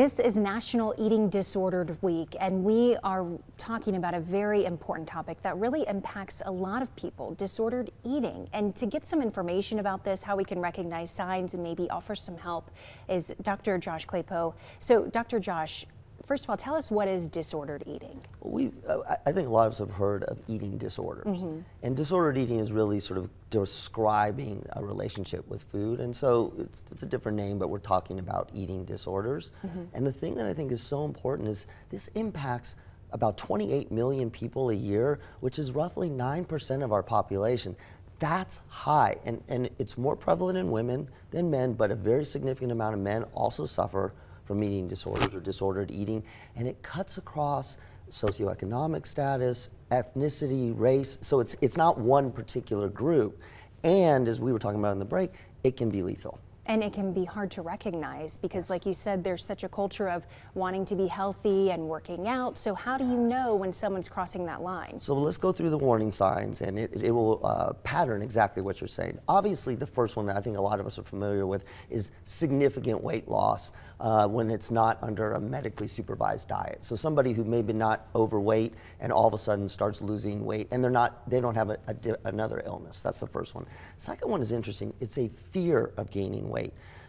This is National Eating Disordered Week, and we are talking about a very important topic that really impacts a lot of people, disordered eating. And to get some information about this, how we can recognize signs and maybe offer some help, is Dr. Josh Claypoe. So, Dr. Josh, first of all, tell us, what is disordered eating? I think a lot of us have heard of eating disorders. And disordered eating is really sort of describing a relationship with food. And so it's a different name, but we're talking about eating disorders. And the thing that I think is so important is this impacts about 28 million people a year, which is roughly 9% of our population. That's high, and it's more prevalent in women than men, but a very significant amount of men also suffer from eating disorders or disordered eating, and it cuts across socioeconomic status, ethnicity, race, so it's not one particular group. And as we were talking about in the break, it can be lethal. And it can be hard to recognize because, like you said, there's such a culture of wanting to be healthy and working out. So how do you know when someone's crossing that line? So let's go through the warning signs, and it will pattern exactly what you're saying. Obviously, the first one that I think a lot of us are familiar with is significant weight loss when it's not under a medically supervised diet. So somebody who maybe not overweight and all of a sudden starts losing weight, and they don't have another illness. That's the first one. Second one is interesting. It's a fear of gaining weight.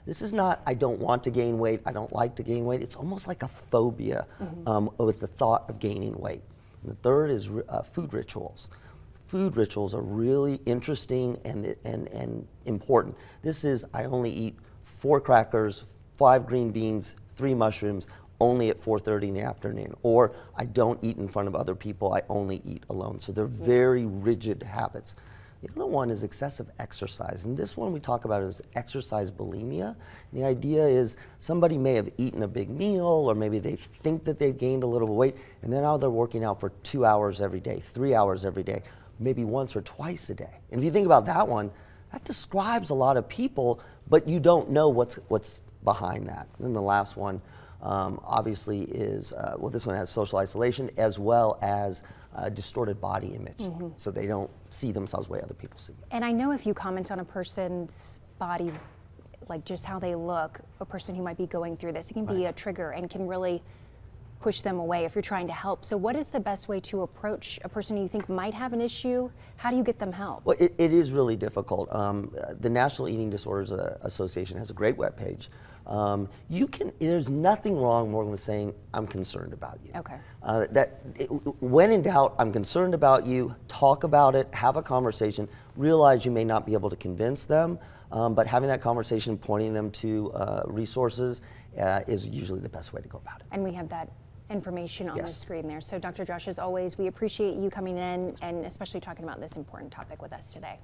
This is not, I don't want to gain weight, I don't like to gain weight. It's almost like a phobia with the thought of gaining weight. And the third is food rituals. Food rituals are really interesting and important. This is, I only eat 4 crackers, 5 green beans, 3 mushrooms, only at 4:30 in the afternoon. Or I don't eat in front of other people, I only eat alone. So they're very rigid habits. The other one is excessive exercise, and this one we talk about is exercise bulimia. The idea is somebody may have eaten a big meal, or maybe they think that they've gained a little weight, and then now they're working out for 2 hours every day, 3 hours every day, maybe once or twice a day. And if you think about that one, that describes a lot of people, but you don't know what's behind that. And then the last one, obviously, is well, this one has social isolation as well as distorted body image, so they don't see themselves the way other people see. And I know if you comment on a person's body, like just how they look, a person who might be going through this, it can be a trigger and can really push them away if you're trying to help. So what is the best way to approach a person who you think might have an issue? How do you get them help? Well, it is really difficult. The National Eating Disorders Association has a great webpage. There's nothing wrong more than saying, I'm concerned about you. Okay. When in doubt, I'm concerned about you, talk about it, have a conversation, realize you may not be able to convince them, but having that conversation, pointing them to resources is usually the best way to go about it. And we have that information on the screen there. So Dr. Josh, as always, we appreciate you coming in and especially talking about this important topic with us today.